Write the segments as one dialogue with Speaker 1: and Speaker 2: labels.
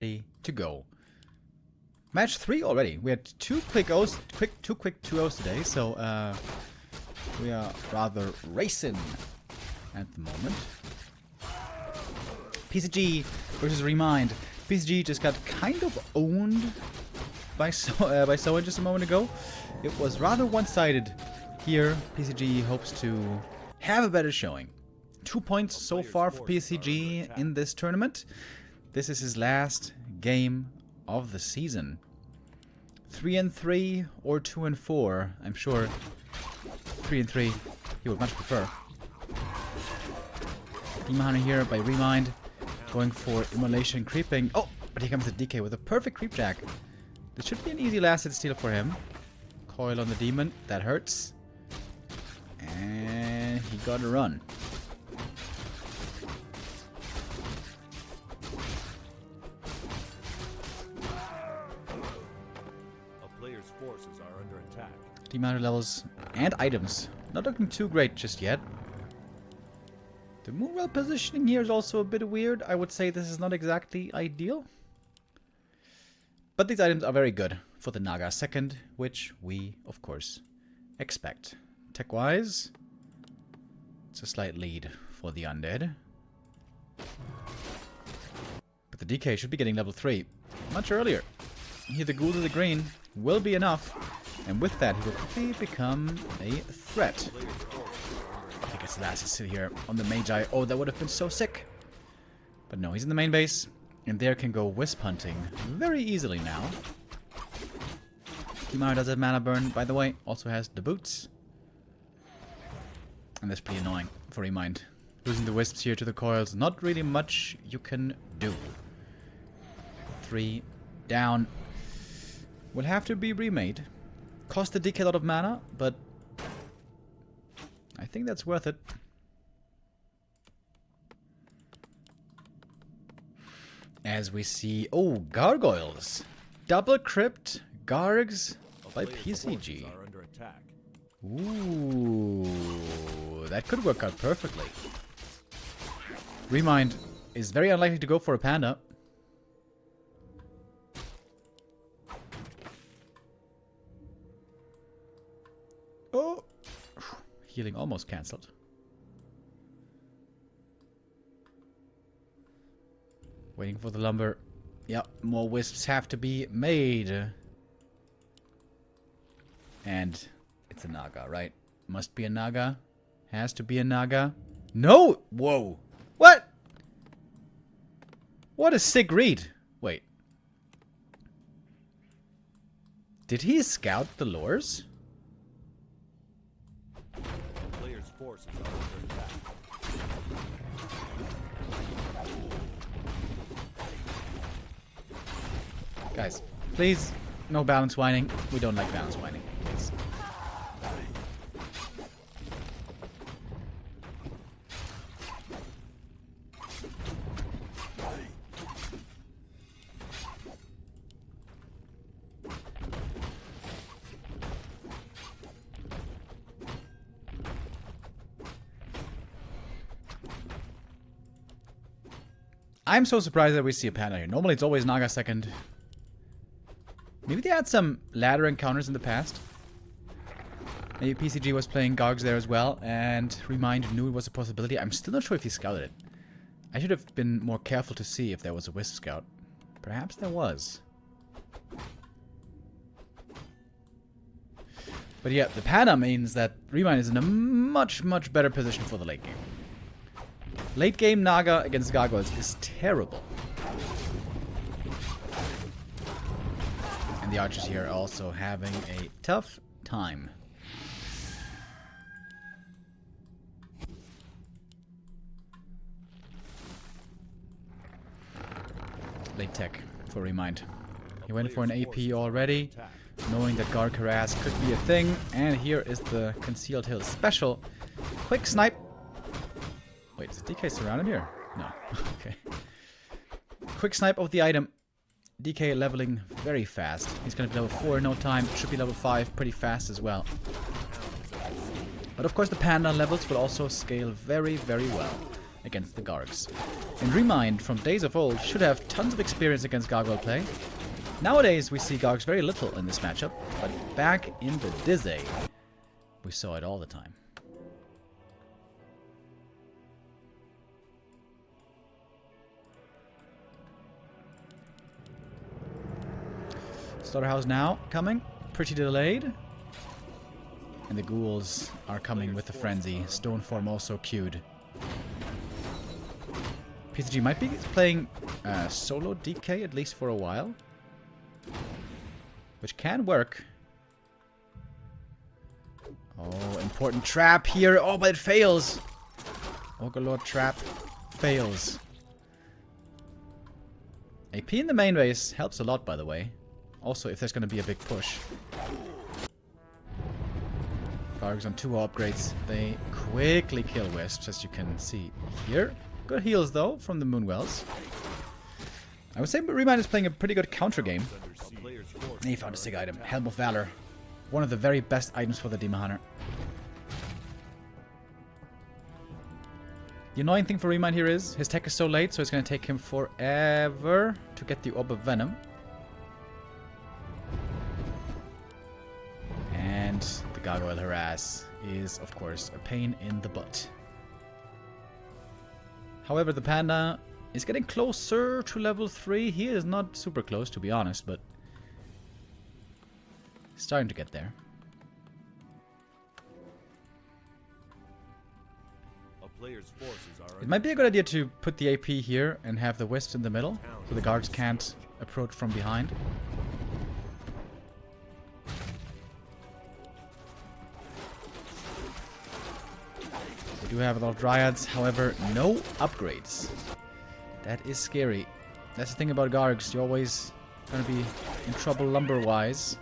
Speaker 1: ready to go. Match 3 already. We had two quick 2-0s today, so we are rather racing at the moment. PCG versus ReMinD. PCG just got kind of owned by Soa just a moment ago. It was rather one-sided. Here, PCG hopes to have a better showing. 2 points so far for PCG in this tournament. This is his last game of the season. 3-3 or 2-4. I'm sure 3-3 he would much prefer. Demon Hunter here by ReMinD, going for immolation creeping. Oh, but here comes the DK with a perfect creep jack. This should be an easy last hit steal for him. Coil on the demon, that hurts. And he got a run.
Speaker 2: Forces are under attack.
Speaker 1: Demon levels and items not looking too great just yet. The moonwell positioning here is also a bit weird. I would say this is not exactly ideal. But these items are very good for the Naga second, which we, of course, expect. Tech-wise, it's a slight lead for the undead. But the DK should be getting level 3 much earlier. Here the ghoul to the green will be enough, and with that he will quickly become a threat. I think it's the last hit here on the Magi. Oh, that would have been so sick. But no, he's in the main base, and there can go wisp hunting very easily now. Kimara does have mana burn, by the way, also has the boots. And that's pretty annoying for ReMinD. Losing the wisps here to the coils, not really much you can do. 3 down. Will have to be remade. Cost the DK a lot of mana, but I think that's worth it. As we see, oh, gargoyles. Double crypt gargs by PCG. Ooh, that could work out perfectly. ReMinD is very unlikely to go for a panda. Oh, healing almost cancelled. Waiting for the lumber. Yep, more wisps have to be made. And it's a Naga, right? Must be a Naga. Has to be a Naga. No! Whoa! What? What a sick read. Wait. Did he scout the lures?
Speaker 2: Forces are under attack.
Speaker 1: Guys, please, no balance whining. We don't like balance whining, please. I'm so surprised that we see a panda here. Normally it's always Naga second. Maybe they had some ladder encounters in the past. Maybe PCG was playing Gogs there as well, and ReMinD knew it was a possibility. I'm still not sure if he scouted it. I should have been more careful to see if there was a wisp scout. Perhaps there was. But yeah, the panda means that ReMinD is in a much, much better position for the late game. Late game Naga against gargoyles is terrible. And the archers here are also having a tough time. Late tech for ReMinD. He went for an AP already, knowing that guard harass could be a thing. And here is the concealed hill special. Quick snipe. Wait, is the DK surrounded here? No. Okay. Quick snipe of the item. DK leveling very fast. He's going to be level 4 in no time. Should be level 5 pretty fast as well. But of course the panda levels will also scale very, very well. against the Gargs. And ReMinD, from days of old, should have tons of experience against gargoyle play. Nowadays, we see Gargs very little in this matchup, but back in the Dizzy, we saw it all the time. Slaughterhouse now coming, pretty delayed. And the ghouls are coming with the frenzy. Stoneform also queued. PCG might be playing solo DK at least for a while, which can work. Oh, important trap here. Oh, but it fails. Ogre trap fails. AP in the main base helps a lot, by the way. Also, if there's going to be a big push. Gargs on 2 upgrades. They quickly kill Wisps, as you can see here. Good heals, though, from the Moonwells. I would say ReMinD is playing a pretty good counter game. And he found a sick item. Helm of Valor. One of the very best items for the Demon Hunter. The annoying thing for ReMinD here is his tech is so late, so it's going to take him forever to get the Orb of Venom. And the Gargoyle Harass is, of course, a pain in the butt. However, the Panda is getting closer to level 3. He is not super close, to be honest, but starting to get there. It might be a good idea to put the AP here and have the Wisps in the middle, so the Gargs can't approach from behind. We do have a lot of Dryads, however, no upgrades. That is scary. That's the thing about Gargs, you're always going to be in trouble lumber-wise.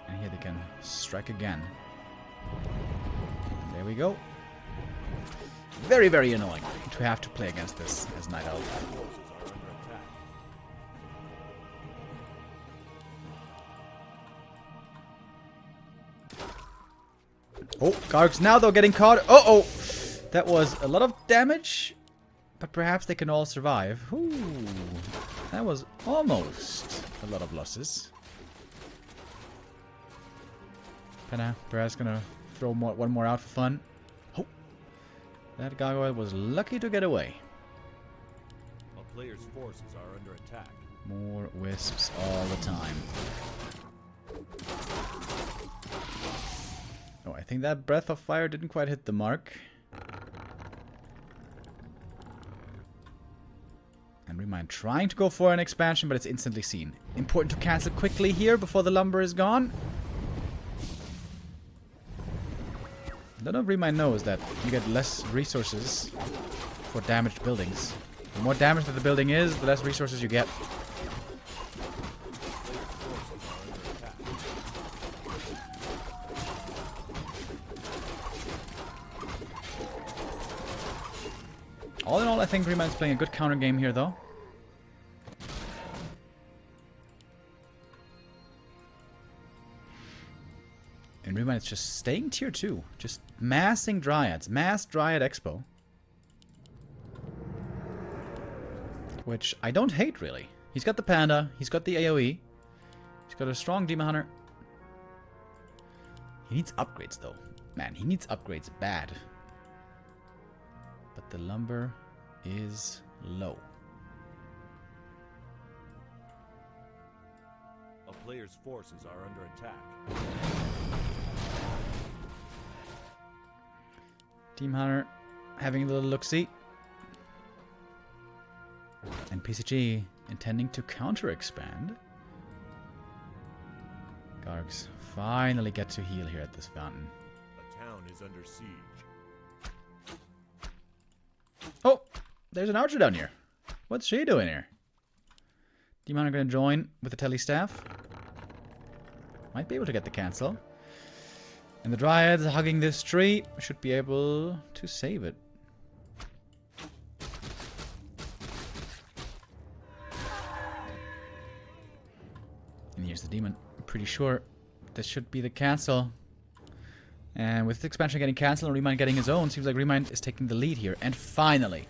Speaker 1: And here they can strike again. There we go. Very, very annoying to have to play against this as Night Elf. Oh, Gargs now though getting caught. Uh-oh! That was a lot of damage, but perhaps they can all survive. Ooh, that was almost a lot of losses. Penna perhaps gonna throw one more out for fun. Oh, that gargoyle was lucky to get away.
Speaker 2: A player's forces are under attack.
Speaker 1: More Wisps all the time. Oh, I think that Breath of Fire didn't quite hit the mark. And ReMinD trying to go for an expansion, but it's instantly seen. Important to cancel quickly here before the lumber is gone. I don't know if ReMinD knows that you get less resources for damaged buildings. The more damage that the building is, the less resources you get. All in all, I think ReMind's playing a good counter game here, though. And ReMinD is just staying tier 2. Just massing Dryads. Mass Dryad Expo. Which I don't hate, really. He's got the Panda. He's got the AoE. He's got a strong Demon Hunter. He needs upgrades, though. Man, he needs upgrades bad. But the lumber is low.
Speaker 2: A player's forces are under attack.
Speaker 1: Team Hunter having a little look-see. And PCG intending to counter-expand. Gargs finally get to heal here at this fountain.
Speaker 2: A town is under siege.
Speaker 1: Oh, there's an archer down here. What's she doing here? Demon are going to join with the Telly Staff. Might be able to get the cancel. And the Dryads hugging this tree should be able to save it. And here's the Demon. I'm pretty sure this should be the cancel. And with this expansion getting cancelled and ReMinD getting his own, seems like ReMinD is taking the lead here. And finally,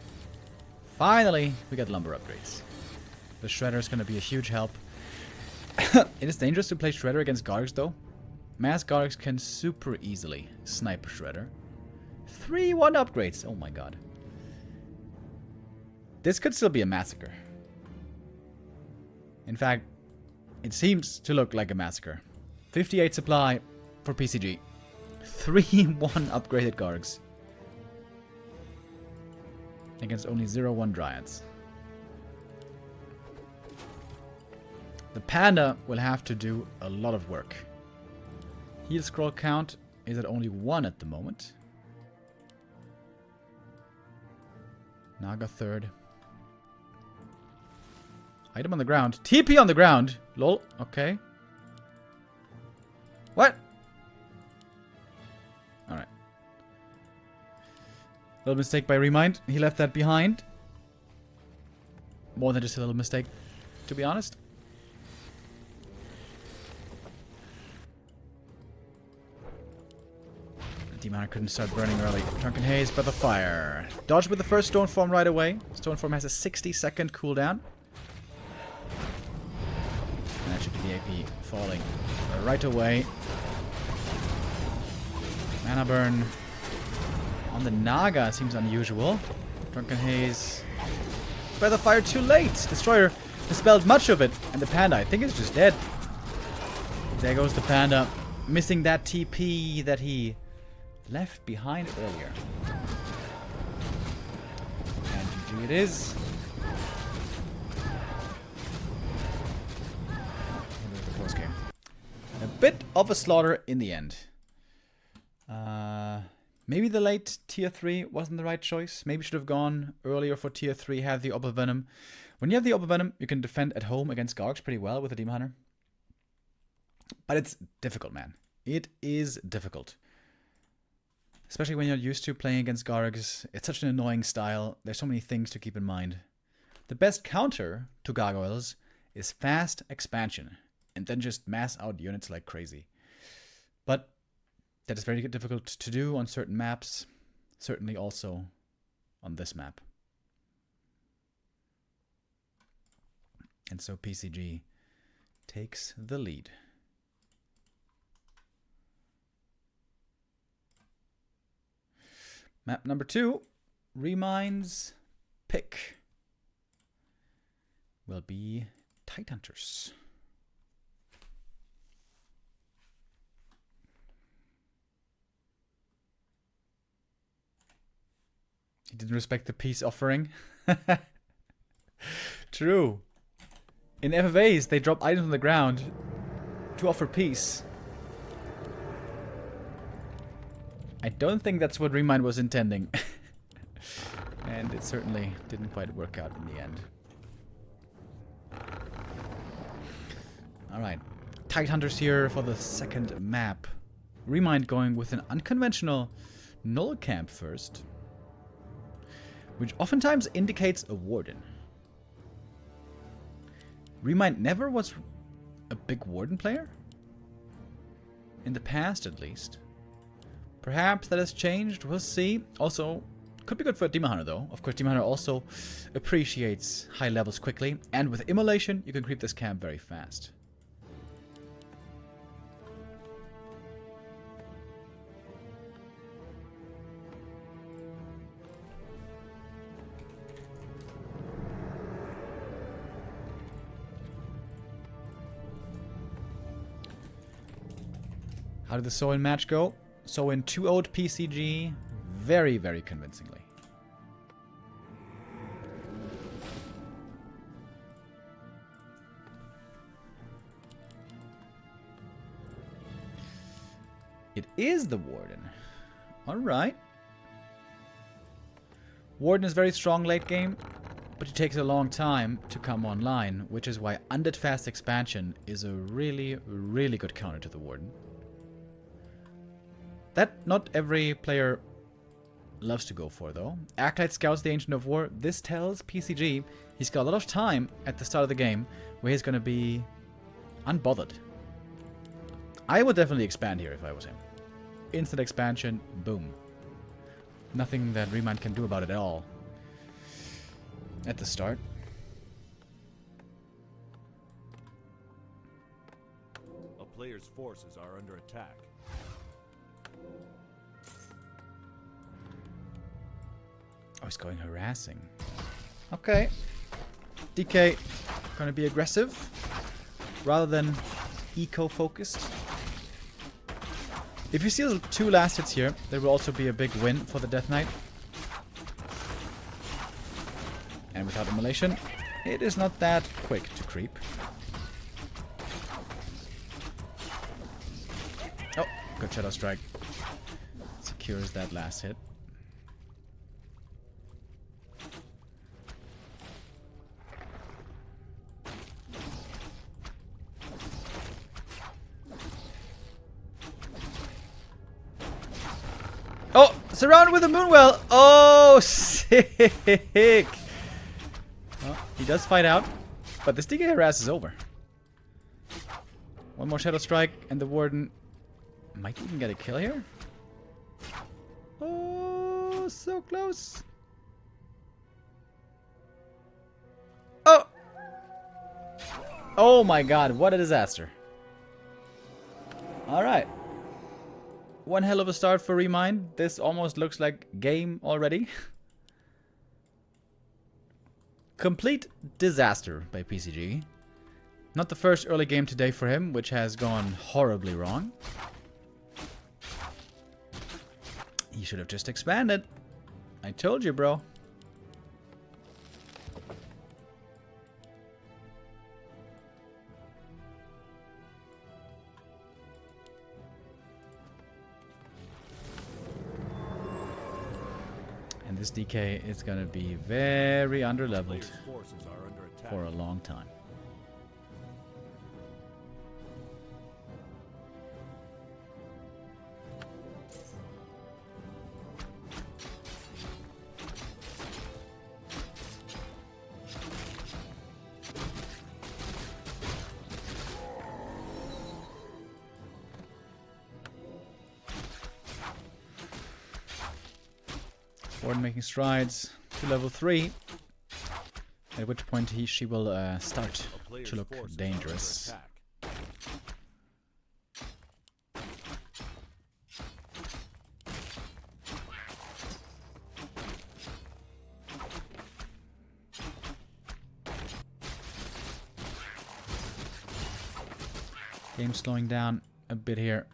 Speaker 1: we get lumber upgrades. The Shredder is going to be a huge help. It is dangerous to play Shredder against Gargs, though. Mass Gargs can super easily snipe Shredder. 3-1 upgrades. Oh my god. This could still be a massacre. In fact, it seems to look like a massacre. 58 supply for PCG. 3-1 upgraded Gargs. Against only 0-1 Dryads. The Panda will have to do a lot of work. Heal scroll count is at only 1 at the moment. Naga third. Item on the ground. TP on the ground. Lol. Okay. What? Alright. Little mistake by ReMinD. He left that behind. More than just a little mistake, to be honest. Demon couldn't start burning early. Drunken Haze by the fire. Dodge with the first Stone Form right away. Stone Form has a 60-second cooldown. And that should be the AP falling right away. Mana burn on the Naga seems unusual. Drunken Haze by the fire too late. Destroyer dispelled much of it. And the Panda, I think, is just dead. There goes the Panda. Missing that TP that he left behind earlier. And GG it is. Close game. A bit of a slaughter in the end. Maybe the late tier 3 wasn't the right choice. Maybe should have gone earlier for tier 3, have the Opal Venom. When you have the Opal Venom, you can defend at home against Gargs pretty well with a Demon Hunter. But it's difficult, man. It is difficult. Especially when you're used to playing against Gargs. It's such an annoying style. There's so many things to keep in mind. The best counter to gargoyles is fast expansion. And then just mass out units like crazy. But that is very difficult to do on certain maps. Certainly also on this map. And so PCG takes the lead. Map number 2, ReMinD's pick will be Tidehunters. He didn't respect the peace offering. True. In FFAs, they drop items on the ground to offer peace. I don't think that's what ReMinD was intending. And it certainly didn't quite work out in the end. Alright. Tidehunters here for the second map. ReMinD going with an unconventional null camp first. Which oftentimes indicates a warden. ReMinD never was a big warden player. In the past, at least. Perhaps that has changed. We'll see. Also, could be good for a Demon Hunter, though. Of course, Demon Hunter also appreciates high levels quickly. And with Immolation, you can creep this camp very fast. How did the Soin match go? Soin 2-0'd PCG very, very convincingly. It is the Warden. Alright. Warden is very strong late game, but it takes a long time to come online, which is why Undead Fast Expansion is a really, really good counter to the Warden. That not every player loves to go for, though. Acolyte scouts the Ancient of War. This tells PCG he's got a lot of time at the start of the game where he's going to be unbothered. I would definitely expand here if I was him. instant expansion, boom. Nothing that ReMinD can do about it at all. At the start.
Speaker 2: A player's forces are under attack.
Speaker 1: Oh, he's going harassing. Okay. DK gonna be aggressive rather than eco-focused. If you steal 2 last hits here, there will also be a big win for the Death Knight. And without immolation, it is not that quick to creep. Oh, good Shadow Strike. Secures that last hit. Oh, surrounded with a Moonwell. Oh, sick. Well, he does fight out, but this DK harass is over. One more Shadow Strike, and the Warden might even get a kill here. Oh, so close. Oh! Oh my god, what a disaster. Alright. One hell of a start for ReMinD. This almost looks like game already. Complete disaster by PCG. Not the first early game today for him, which has gone horribly wrong. He should have just expanded. I told you, bro. And this DK is going to be very underleveled for a long time. Warden making strides to level 3, at which point she will start to look dangerous. Game slowing down a bit here.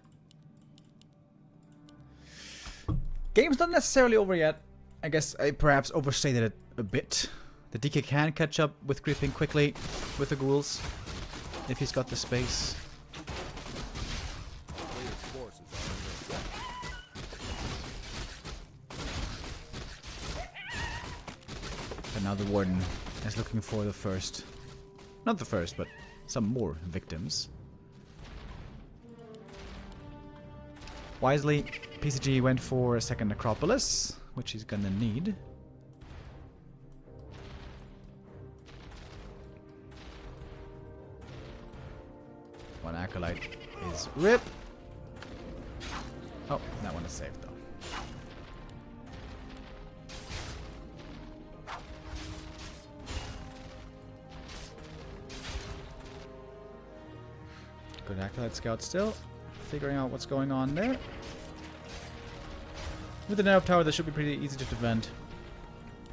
Speaker 1: Game's not necessarily over yet. I guess I perhaps overstated it a bit. The DK can catch up with creeping quickly with the ghouls if he's got the space. But now the Warden is looking for the first, not the first, but some more victims. Wisely, PCG went for a second Necropolis, which he's gonna need. One Acolyte is RIP. Oh, that one is safe though. Good Acolyte Scout still. Figuring out what's going on there. With the Narrow Tower, that should be pretty easy to defend.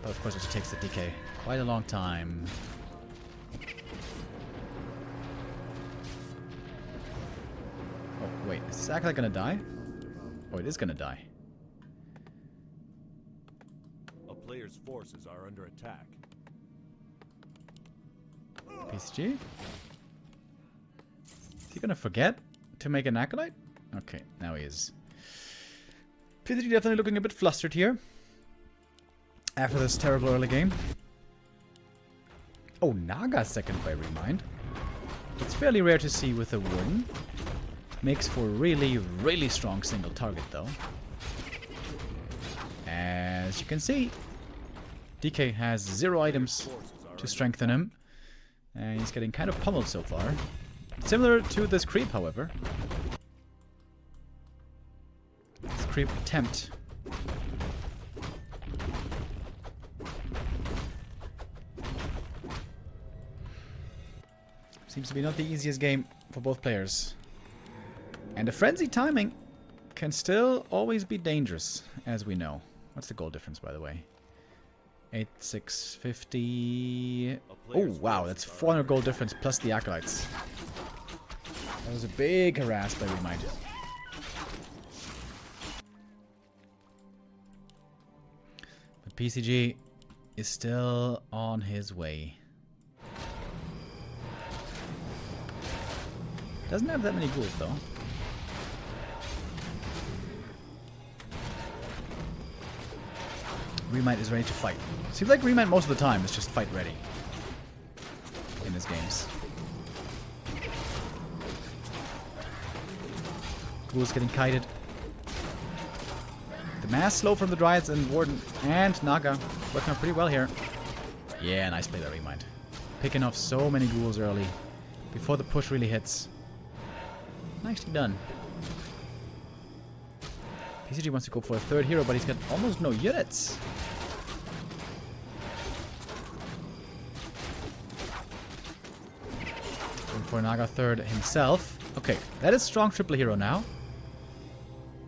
Speaker 1: But of course, it takes the DK quite a long time. Oh, wait. Is this Acolyte gonna die? Oh, it is gonna die.
Speaker 2: A player's forces are under attack.
Speaker 1: PCG? Is he gonna forget to make an Acolyte? Okay, now he is. PCG definitely looking a bit flustered here after this terrible early game. Oh, Naga second by ReMinD. It's fairly rare to see with a Warden. Makes for really, really strong single target though. As you can see, DK has 0 items to strengthen him. And he's getting kind of pummeled so far. Similar to this creep, however. creep attempt. Seems to be not the easiest game for both players. And the frenzy timing can still always be dangerous, as we know. What's the goal difference, by the way? 8,650. Oh, wow, that's 400 goal difference plus the acolytes. That was a big harass by ReMinD. But PCG is still on his way. Doesn't have that many ghouls, though. ReMinD is ready to fight. Seems like ReMinD most of the time is just fight ready in his games. Ghouls getting kited. The mass slow from the Dryads and Warden and Naga working out pretty well here. Yeah, nice play by ReMinD. Picking off so many ghouls early before the push really hits. Nicely done. PCG wants to go for a third hero, but he's got almost no units. Going for Naga third himself. Okay, that is strong triple hero now.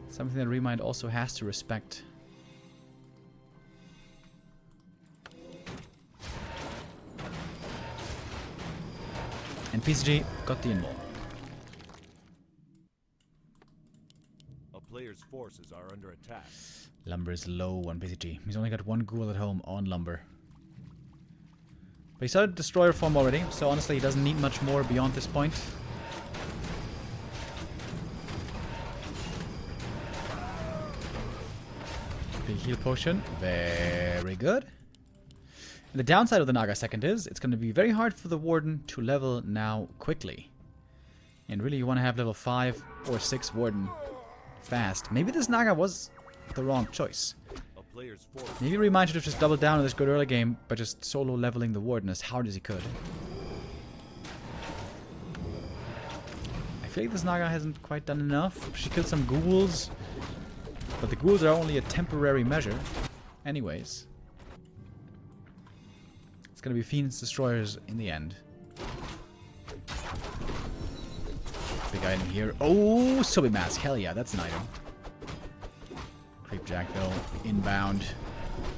Speaker 1: Something that ReMinD also has to respect. And PCG got the invul.
Speaker 2: Players' forces are under attack.
Speaker 1: Lumber is low on PCG. He's only got one ghoul at home on lumber. But he started destroyer form already, so honestly he doesn't need much more beyond this point. Big heal potion. Very good. And the downside of the Naga second is it's going to be very hard for the Warden to level now quickly. And really you want to have level 5 or 6 Warden fast. Maybe this Naga was the wrong choice. Maybe ReMinD should have just doubled down on this good early game by just solo leveling the Warden as hard as he could. I feel like this Naga hasn't quite done enough. She killed some ghouls, but the ghouls are only a temporary measure. Anyways. It's gonna be Fiend's Destroyers in the end. Big item here. Oh, Sobi Mask. Hell yeah, that's an item. Creep Jack, though, inbound.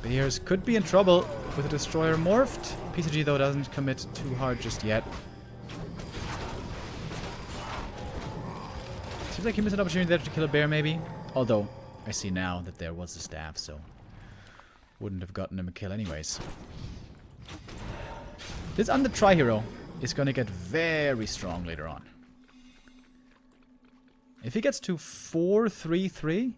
Speaker 1: Bears could be in trouble with a Destroyer morphed. PCG, though, doesn't commit too hard just yet. Seems like he missed an opportunity there to kill a bear, maybe. Although, I see now that there was a staff, so wouldn't have gotten him a kill anyways. This Undead Tri-Hero is going to get very strong later on. If he gets to 4-3-3,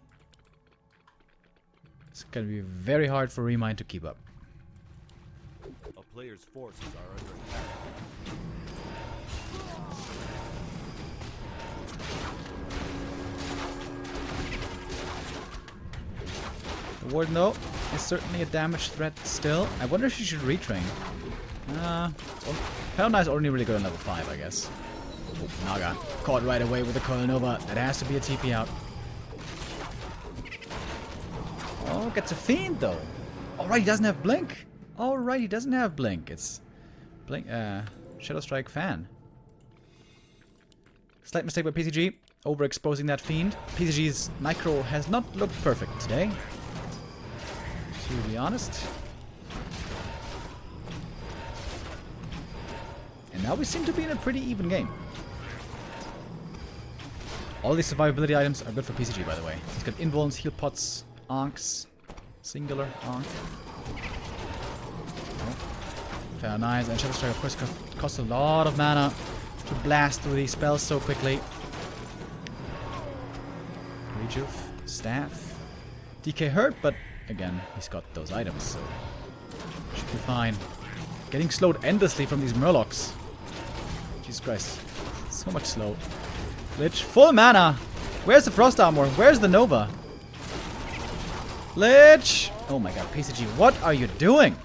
Speaker 1: it's going to be very hard for ReMinD to keep up.
Speaker 2: A player's forces are under attack.
Speaker 1: The Warden, though, is certainly a damage threat still. I wonder if she should retrain. Paladin is only really good on level 5, I guess. Oh, Naga caught right away with the Coil Nova. That has to be a TP out. Oh, gets a Fiend though. Alright, he doesn't have Blink. Alright, he doesn't have Blink. It's Blink, Shadow Strike Fan. Slight mistake by PCG. Overexposing that Fiend. PCG's Micro has not looked perfect today, to be honest. And now we seem to be in a pretty even game. All these survivability items are good for PCG, by the way. He's got invulns, heal pots, Ankhs, singular Ankh. Oh. Fair nice. And Shadow Strike, of course, costs a lot of mana to blast through these spells so quickly. Rejuve, Staff. DK hurt, but again, he's got those items, so should be fine. Getting slowed endlessly from these Murlocs. Jesus Christ. So much slow. Lich, full mana! Where's the Frost Armor? Where's the Nova? Lich! Oh my god, PCG, what are you doing?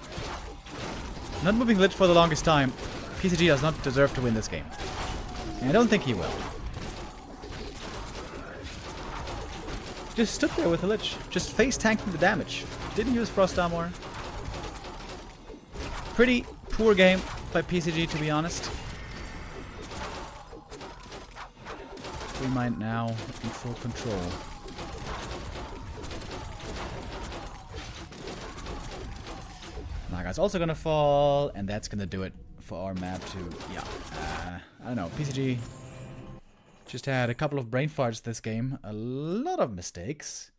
Speaker 1: Not moving Lich for the longest time. PCG does not deserve to win this game. And I don't think he will. Just stood there with a Lich, just face tanking the damage. Didn't use Frost Armor. Pretty poor game by PCG, to be honest. ReMinD now in full control. Naga's also gonna fall, and that's gonna do it for our map too. Yeah, I don't know. PCG just had a couple of brain farts this game. A lot of mistakes.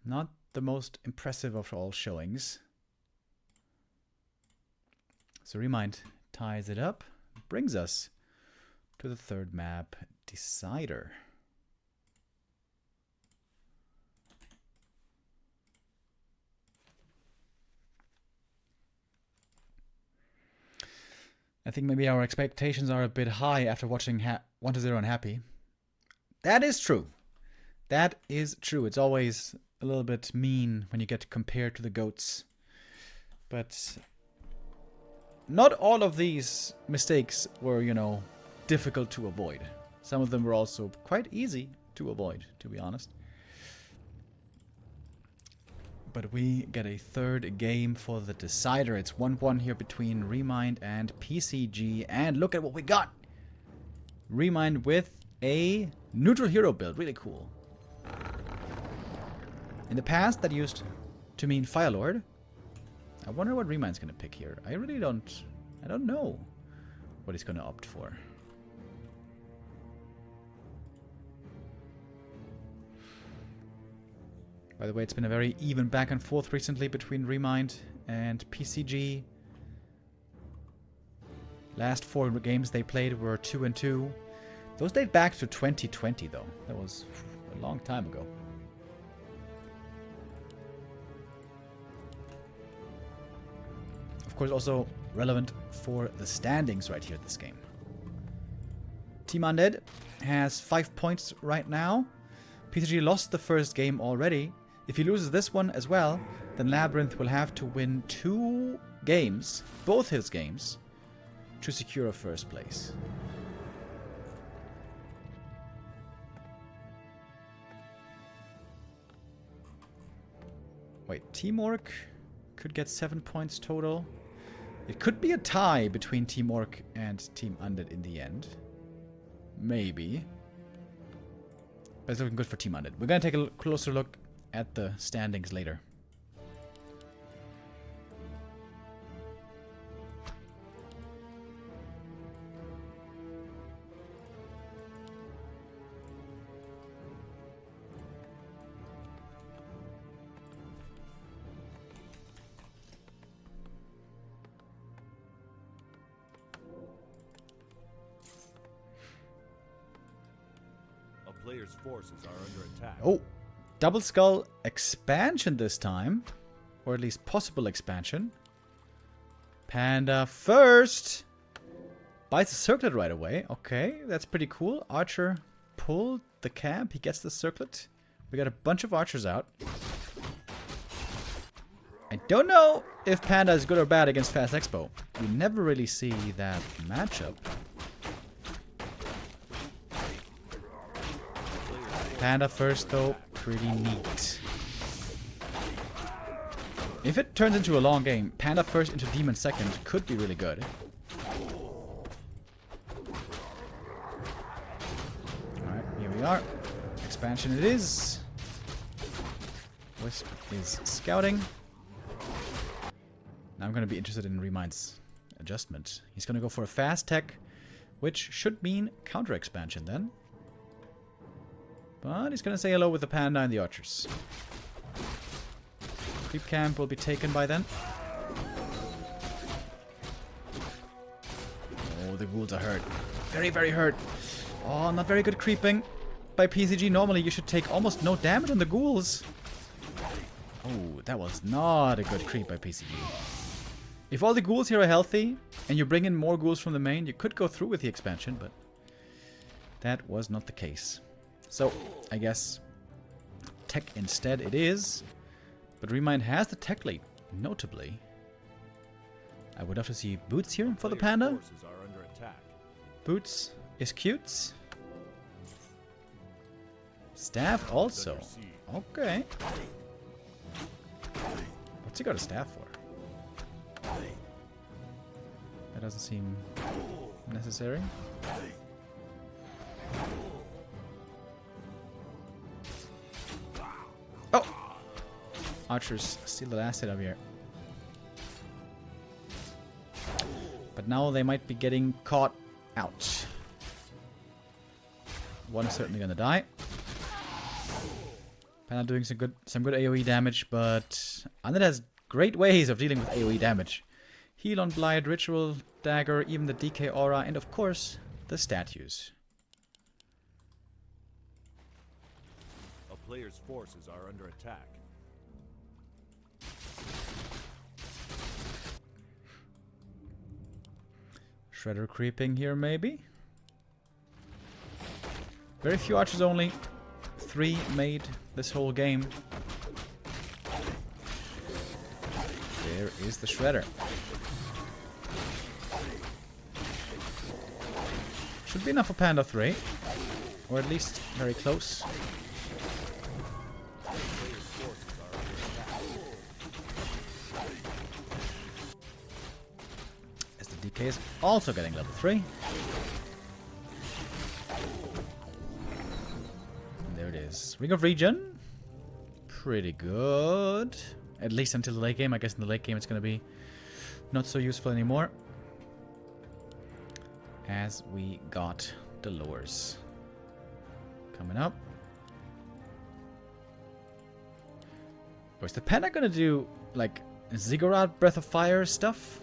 Speaker 1: Not the most impressive of all showings. So ReMinD ties it up, brings us to the third map, Decider. I think maybe our expectations are a bit high after watching 1-0 Unhappy. That is true. That is true. It's always a little bit mean when you get compared to the GOATs. But not all of these mistakes were, you know, difficult to avoid. Some of them were also quite easy to avoid, to be honest. But we get a third game for the Decider. It's 1-1 here between ReMinD and PCG. And look at what we got! ReMinD with a neutral hero build. Really cool. In the past, that used to mean Firelord. I wonder what ReMind's going to pick here. I don't know what he's going to opt for. By the way, it's been a very even back and forth recently between ReMinD and PCG. Last 4 games they played were 2-2. Those date back to 2020 though. That was a long time ago. Of course, also relevant for the standings right here this game. Team Undead has 5 points right now. PCG lost the first game already. If he loses this one as well, then Labyrinth will have to win 2 games, both his games, to secure a first place. Wait, Team Orc could get 7 points total. It could be a tie between Team Orc and Team Undead in the end. Maybe. But it's looking good for Team Undead. We're going to take a closer look at the standings later.
Speaker 2: A player's forces are under attack.
Speaker 1: Oh! Double Skull expansion this time. Or at least possible expansion. Panda first. Buys the circlet right away. Okay, that's pretty cool. Archer pulled the camp. He gets the circlet. We got a bunch of archers out. I don't know if Panda is good or bad against Fast Expo. We never really see that matchup. Panda first though. Pretty neat. If it turns into a long game, Panda first into Demon second could be really good. Alright, here we are. Expansion it is. Wisp is scouting. Now I'm going to be interested in ReMind's adjustment. He's going to go for a fast tech, which should mean counter expansion then. But he's going to say hello with the Panda and the archers. Creep camp will be taken by then. Oh, the ghouls are hurt. Very, very hurt. Oh, not very good creeping by PCG. Normally you should take almost no damage on the ghouls. Oh, that was not a good creep by PCG. If all the ghouls here are healthy, and you bring in more ghouls from the main, you could go through with the expansion, but that was not the case. So, I guess tech instead it is. But ReMinD has the tech lead, notably. I would love to see Boots here for the Panda. Boots is cute. Staff also. Okay. What's he got a staff for? That doesn't seem necessary. Oh! Archers steal the last hit up here. But now they might be getting caught out. One is certainly gonna die. Panda doing some good AoE damage, but Undead has great ways of dealing with AoE damage. Heal on Blight, Ritual Dagger, even the DK Aura, and of course, the statues.
Speaker 2: A player's forces are under attack.
Speaker 1: Shredder creeping here, maybe? Very few archers only. 3 made this whole game. There is the Shredder. Should be enough for Panda 3. Or at least very close. As the DK is also getting level 3. Ring of Regen. Pretty good. At least until the late game. I guess in the late game it's going to be not so useful anymore. As we got the lures. Coming up. Or is the Panda going to do like Ziggurat Breath of Fire stuff?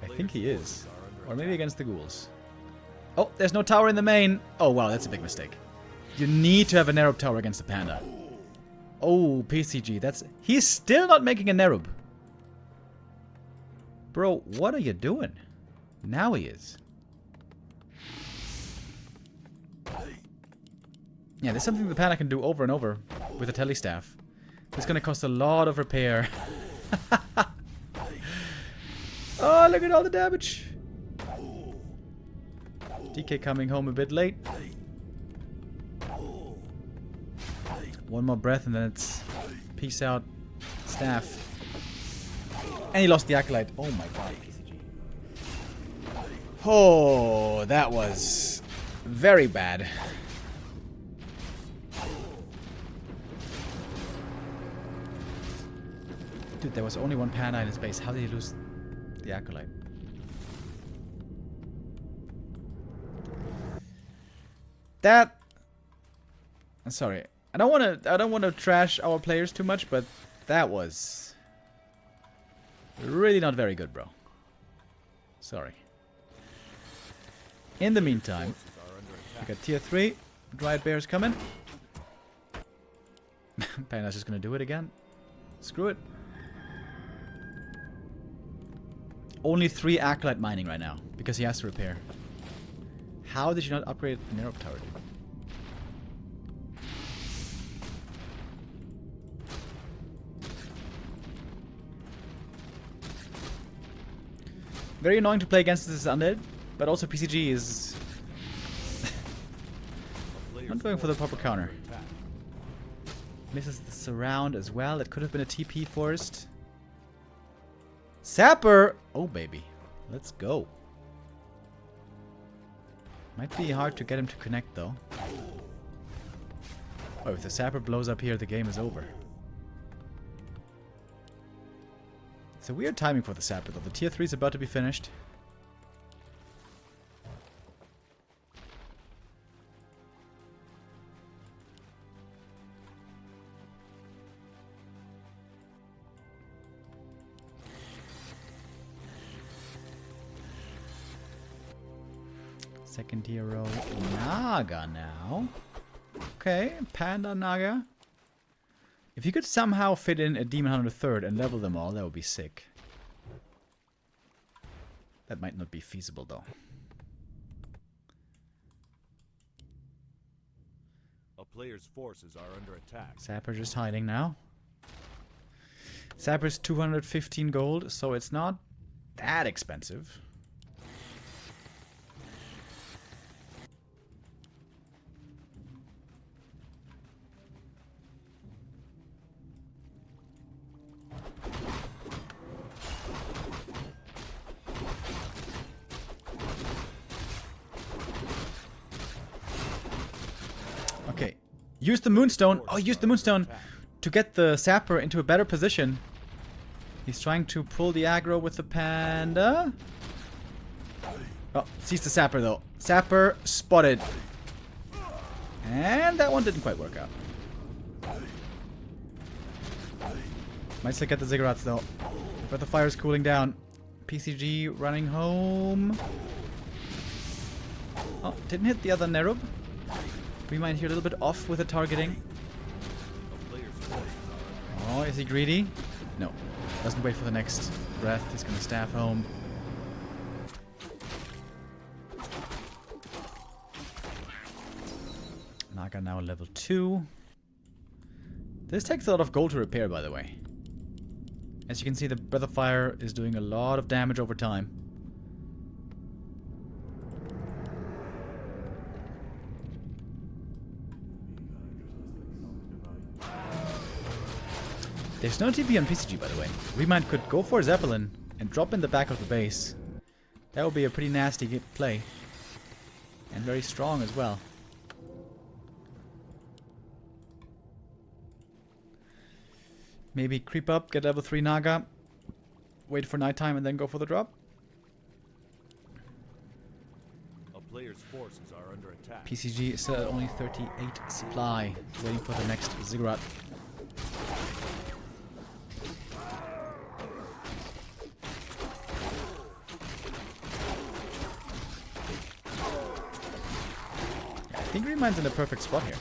Speaker 1: I think he is. Or maybe against the ghouls. Oh, there's no tower in the main. Oh, wow, that's a big mistake. You need to have a Nerub tower against the Panda. Oh, PCG, that's... He's still not making a Nerub. Bro, what are you doing? Now he is. Yeah, there's something the Panda can do over and over with a Telestaff. It's gonna cost a lot of repair. Oh, look at all the damage. DK coming home a bit late. One more breath and then it's peace out, staff. And he lost the Acolyte. Oh my god, PCG. Oh, that was very bad. Dude, there was only one Panda in his base. How did he lose the Acolyte? That... I'm sorry. I don't want to trash our players too much, but that was really not very good, bro. Sorry. In the meantime, we got tier 3. Riot Bears coming. Panda's just gonna do it again. Screw it. Only 3 Acolyte mining right now, because he has to repair. How did you not upgrade the Nerub tower, dude? Very annoying to play against this Undead, but also PCG is not going for the proper counter. Misses the surround as well. It could have been a TP forest. Sapper! Oh, baby. Let's go. Might be hard to get him to connect, though. Oh, if the Sapper blows up here, the game is over. It's a weird timing for the Sapper, though. The tier 3 is about to be finished. Second hero, Naga now. Okay, Panda Naga. If you could somehow fit in a Demon Hunter 3rd and level them all, that would be sick. That might not be feasible, though.
Speaker 2: A player's forces are under attack.
Speaker 1: Sapper just hiding now. Sapper's 215 gold, so it's not that expensive. Use the Moonstone. Oh, use the Moonstone to get the Sapper into a better position. He's trying to pull the aggro with the Panda. Oh, sees the Sapper though. Sapper spotted. And that one didn't quite work out. Might still get the Ziggurats though. But the fire is cooling down. PCG running home. Oh, didn't hit the other Nerub. ReMinD here a little bit off with the targeting. Oh, is he greedy? No. Doesn't wait for the next breath. He's gonna staff home. Naga now level 2. This takes a lot of gold to repair, by the way. As you can see, the Breath of Fire is doing a lot of damage over time. There's no TP on PCG, by the way. ReMinD could go for Zeppelin and drop in the back of the base. That would be a pretty nasty play. And very strong as well. Maybe creep up, get level 3 Naga, wait for nighttime and then go for the drop.
Speaker 2: A player's forces are under attack.
Speaker 1: PCG is still at only 38 supply, waiting for the next Ziggurat. I think ReMind's in the perfect spot here.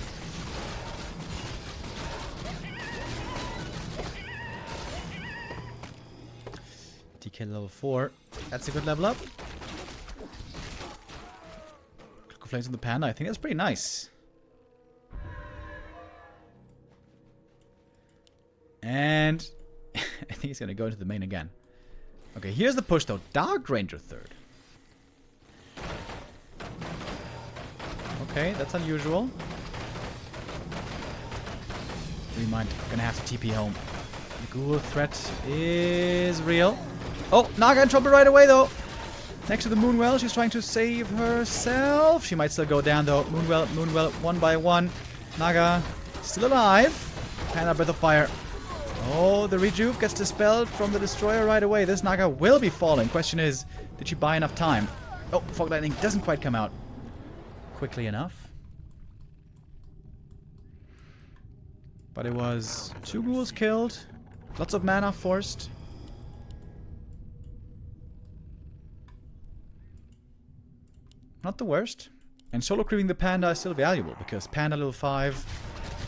Speaker 1: DK level 4. That's a good level up. Critical Flames on the Panda. I think that's pretty nice. And I think he's going to go into the main again. Okay, here's the push though. Dark Ranger 3rd. Okay, that's unusual. ReMinD gonna have to TP home. The ghoul threat is real. Oh, Naga in trouble right away though. Next to the Moonwell, she's trying to save herself. She might still go down though. Moonwell, one by one. Naga still alive. Panda Breath of Fire. Oh, the rejuve gets dispelled from the destroyer right away. This Naga will be falling. Question is, did she buy enough time? Oh, Fog Lightning doesn't quite come out quickly enough. But it was 2 ghouls killed. Lots of mana forced. Not the worst. And solo creeping the Panda is still valuable because Panda level 5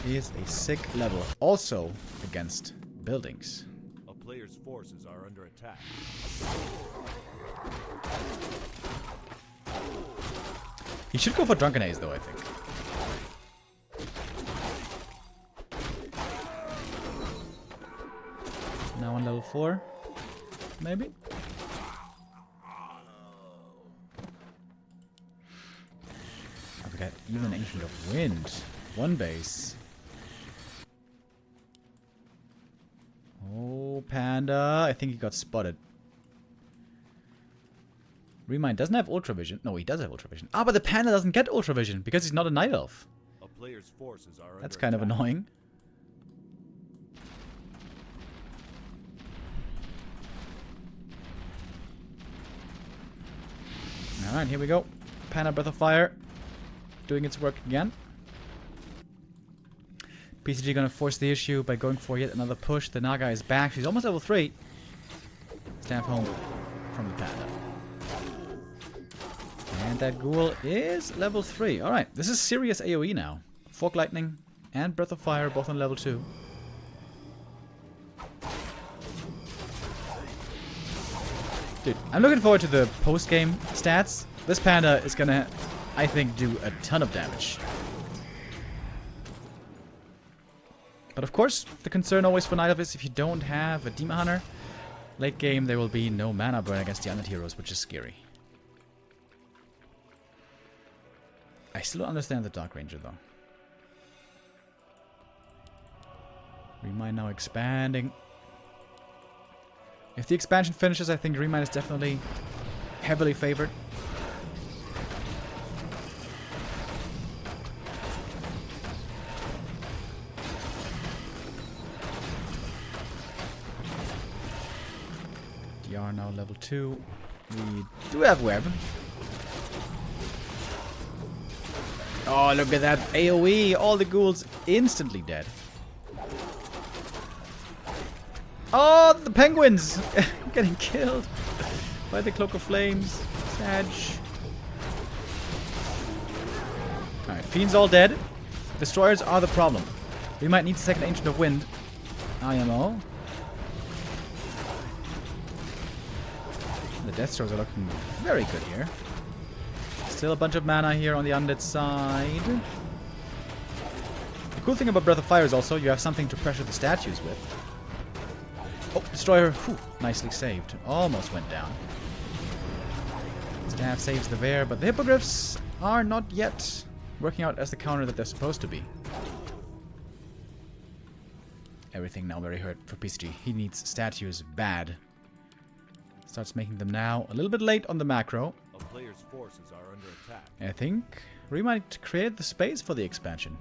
Speaker 1: is a sick level. Also against buildings.
Speaker 2: A player's forces are under attack.
Speaker 1: He should go for Drunken Haze though, I think. Now on level 4. Maybe? I've got even Ancient of Wind. 1 base. Oh, Panda. I think he got spotted. ReMinD doesn't have Ultra Vision. No, he does have Ultra Vision. Ah, but the Panda doesn't get Ultra Vision because he's not a Night Elf.
Speaker 2: A player's forces are
Speaker 1: That's kind of annoying. Alright, here we go. Panda Breath of Fire. Doing its work again. PCG gonna force the issue by going for yet another push. The Naga is back. She's almost level 3. Stamp home from the Panda. And that ghoul is level 3. Alright, this is serious AoE now. Fog Lightning and Breath of Fire both on level 2. Dude, I'm looking forward to the post-game stats. This Panda is gonna, I think, do a ton of damage. But of course, the concern always for Night Elf is if you don't have a Demon Hunter, late game there will be no mana burn against the Undead heroes, which is scary. I still don't understand the Dark Ranger though. ReMinD now expanding. If the expansion finishes, I think ReMinD is definitely heavily favored. CR now level 2. We do have web. Oh, look at that AoE. All the ghouls instantly dead. Oh, the penguins getting killed by the Cloak of Flames. Sag. Alright, Fiend's all dead. Destroyers are the problem. We might need a second Ancient of Wind. IMO. The Death Throws are looking very good here. Still a bunch of mana here on the undead side. The cool thing about Breath of Fire is also you have something to pressure the statues with. Oh, Destroyer. Whew, nicely saved. Almost went down. Staff saves the Bear, but the Hippogriffs are not yet working out as the counter that they're supposed to be. Everything now very hurt for PCG. He needs statues bad. Starts making them now. A little bit late on the macro.
Speaker 2: A player's forces are under attack.
Speaker 1: I think we might create the space for the expansion.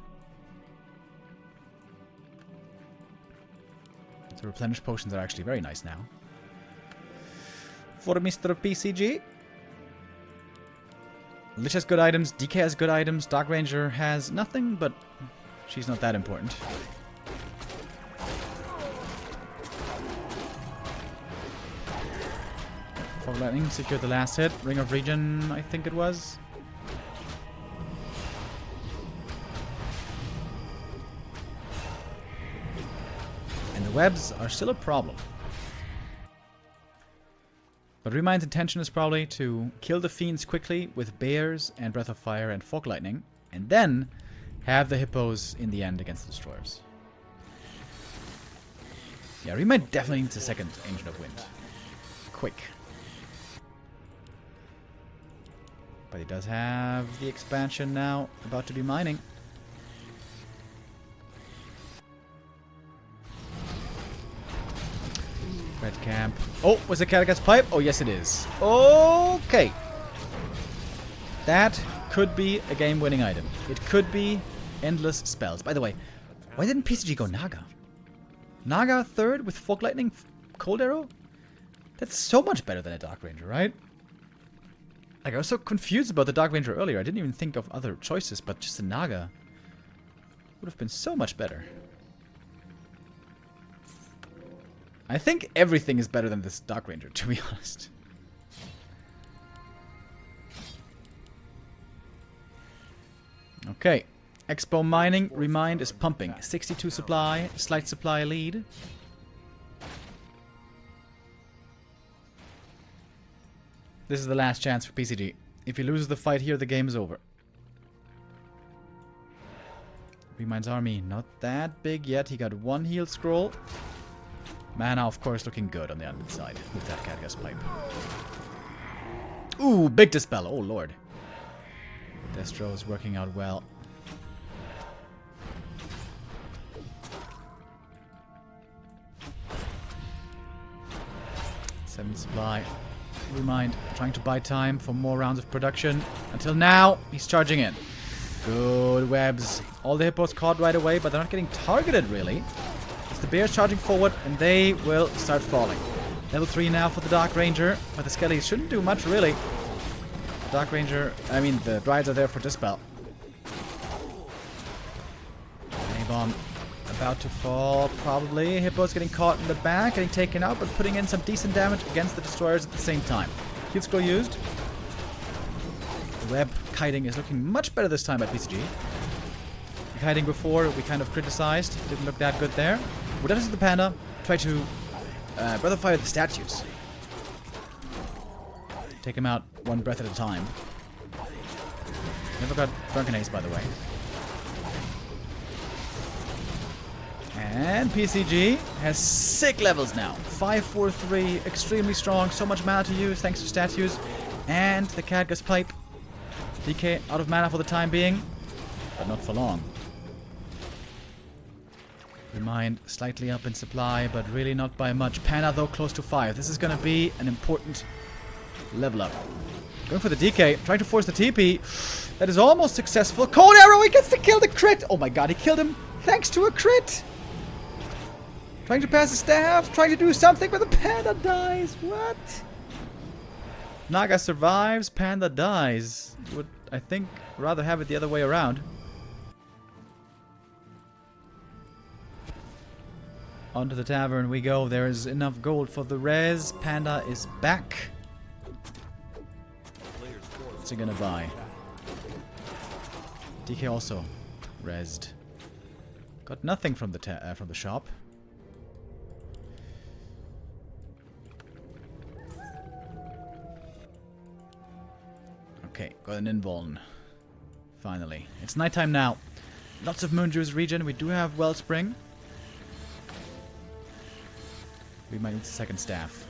Speaker 1: The replenished potions are actually very nice now. For Mr. PCG. Lich has good items, DK has good items, Dark Ranger has nothing, but she's not that important. Fog Lightning secured the last hit. Ring of Regen, I think it was. And the webs are still a problem. But ReMind's intention is probably to kill the fiends quickly with Bears and Breath of Fire and Fog Lightning, and then have the hippos in the end against the destroyers. Yeah, ReMind definitely needs a second Ancient of Wind. Quick. But he does have the expansion now, about to be mining. Red camp. Oh, was it Catechist's Pipe? Oh, yes it is. Okay. That could be a game-winning item. It could be endless spells. By the way, why didn't PCG go Naga? Naga third with Fog Lightning, Cold Arrow? That's so much better than a Dark Ranger, right? Like, I was so confused about the Dark Ranger earlier. I didn't even think of other choices, but just a Naga would have been so much better. I think everything is better than this Dark Ranger, to be honest. Okay. Expo mining. ReMind is pumping. 62 supply. Slight supply lead. This is the last chance for PCG. If he loses the fight here, the game is over. ReMind's army not that big yet. He got one heal scroll. Mana, of course, looking good on the undead side with that Catechist's Pipe. Ooh, big dispel. Oh, lord. Destro is working out well. Seven supply. ReMind trying to buy time for more rounds of production. Until now, he's charging in. Good webs. All the hippos caught right away, but they're not getting targeted, really. The bears charging forward, and they will start falling. Level 3 now for the Dark Ranger, but the skellies shouldn't do much, really. The Dark Ranger, I mean, the Dryads are there for Dispel. A-bomb about to fall, probably. Hippo's getting caught in the back, getting taken out, but putting in some decent damage against the destroyers at the same time. Heal scroll used. The web kiting is looking much better this time at PCG. The kiting before we kind of criticized, didn't look that good there. What does the panda try to Breath of Fire the statues? Take him out one breath at a time. Never got Drunken Ace, by the way. And PCG has sick levels now. 5, 4, 3, extremely strong. So much mana to use thanks to statues. And the Catechist's Pipe. DK out of mana for the time being, but not for long. ReMind slightly up in supply, but really not by much. Panda, though, close to 5. This is going to be an important level up. Going for the DK, trying to force the TP. That is almost successful. Cold Arrow, he gets to kill the crit. Oh my god, he killed him thanks to a crit. Trying to pass the staff, trying to do something, but the panda dies. What? Naga survives, panda dies. Would, I think, rather have it the other way around. Onto the tavern we go. There is enough gold for the res. Panda is back. What's he gonna buy? DK also resed. Got nothing from the shop. Okay, got an invuln. Finally. It's nighttime now. Lots of moon juice regen. We do have wellspring. We might need a second staff.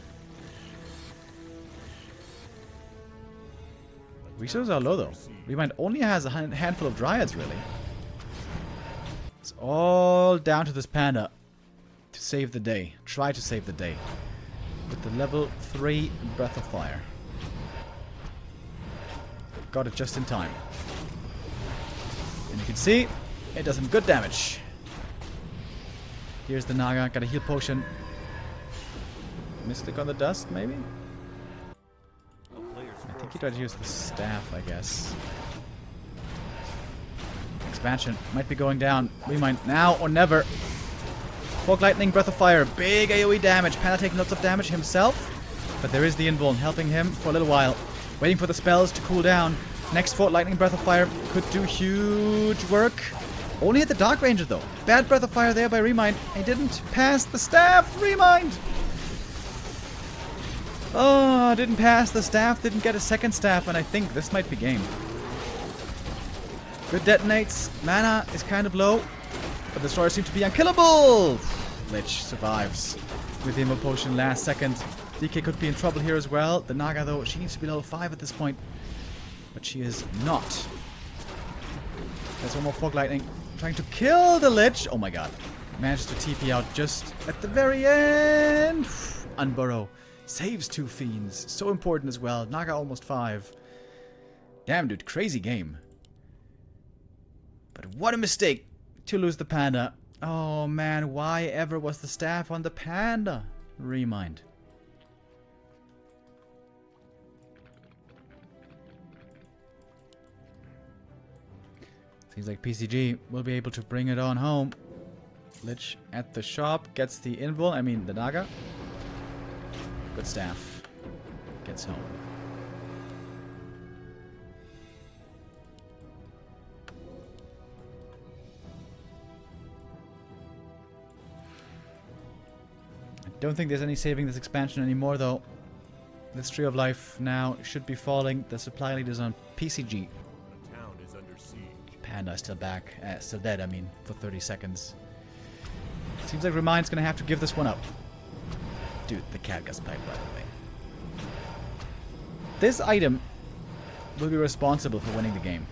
Speaker 1: Resources are low though. ReMinD only has a handful of dryads really. It's all down to this panda to save the day. Try to save the day. With the level 3 Breath of Fire. Got it just in time. And you can see, it does some good damage. Here's the Naga. Got a heal potion. Mystic on the dust, maybe? I think he tried to use the staff, I guess. Expansion might be going down. ReMinD now or never. Fog Lightning, Breath of Fire. Big AoE damage. Panda taking lots of damage himself. But there is the invuln helping him for a little while. Waiting for the spells to cool down. Next Fog Lightning, Breath of Fire could do huge work. Only hit the Dark Ranger though. Bad Breath of Fire there by ReMinD. He didn't pass the staff. ReMinD! Oh, didn't pass the staff. Didn't get a second staff. And I think this might be game. Good detonates. Mana is kind of low. But the destroyer seems to be unkillable. Lich survives with the Immo Potion last second. DK could be in trouble here as well. The Naga though, she needs to be level 5 at this point. But she is not. There's one more Fog Lightning. Trying to kill the Lich. Oh my god. Manages to TP out just at the very end. Unburrow. Saves 2 fiends. So important as well. Naga almost 5. Damn dude, crazy game. But what a mistake to lose the panda. Oh man, why ever was the staff on the panda? ReMinD. Seems like PCG will be able to bring it on home. Lich at the shop gets the invul, I mean the Naga. Good staff. Gets home. I don't think there's any saving this expansion anymore though. This Tree of Life now should be falling. The supply lead is on PCG. Panda is still back. Still dead, I mean, for 30 seconds. Seems like ReMinD's gonna have to give this one up. Dude, the cat got spiked, by the way. This item will be responsible for winning the game.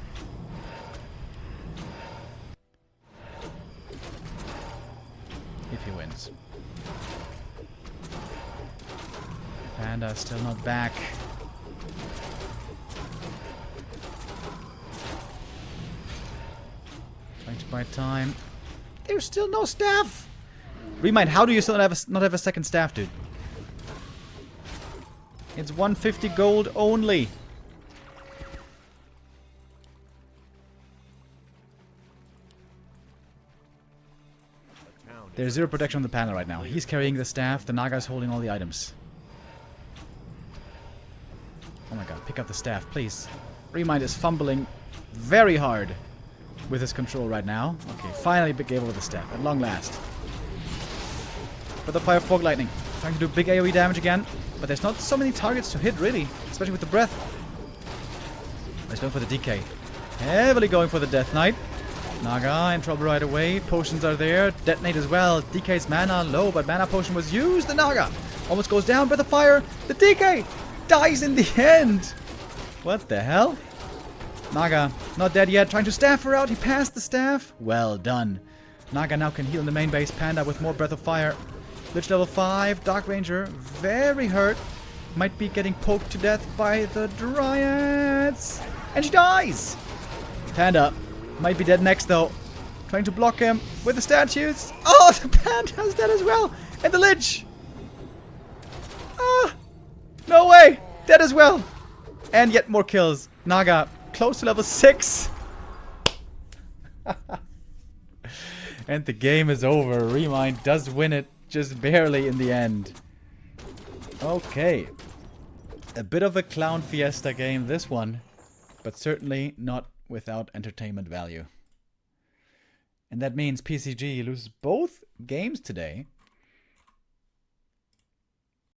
Speaker 1: If he wins. Panda still not back. Trying to buy time. There's still no staff! ReMinD, how do you still not have a second staff, dude? It's 150 gold only. There's 0 protection on the panda right now. He's carrying the staff. The Naga's holding all the items. Oh my god, pick up the staff, please. ReMinD is fumbling very hard with his control right now. Okay, finally big able with the staff, at long last. But the Fire Fog Lightning. Trying to do big AoE damage again. But there's not so many targets to hit, really. Especially with the breath. He's going for the DK. Heavily going for the Death Knight. Naga in trouble right away. Potions are there. Detonate as well. DK's mana low, but mana potion was used. The Naga almost goes down. Breath of Fire. The DK dies in the end. What the hell? Naga not dead yet. Trying to staff her out. He passed the staff. Well done. Naga now can heal in the main base. Panda with more Breath of Fire. Lich level 5. Dark Ranger very hurt. Might be getting poked to death by the Dryads. And she dies. Panda might be dead next though. Trying to block him with the statues. Oh! Oh, the Panda's dead as well. And the Lich. Ah, no way. Dead as well. And yet more kills. Naga, close to level 6. And the game is over. ReMinD does win it, just barely in the end. Okay. A bit of a clown fiesta game, this one. But certainly not without entertainment value. And that means PCG loses both games today.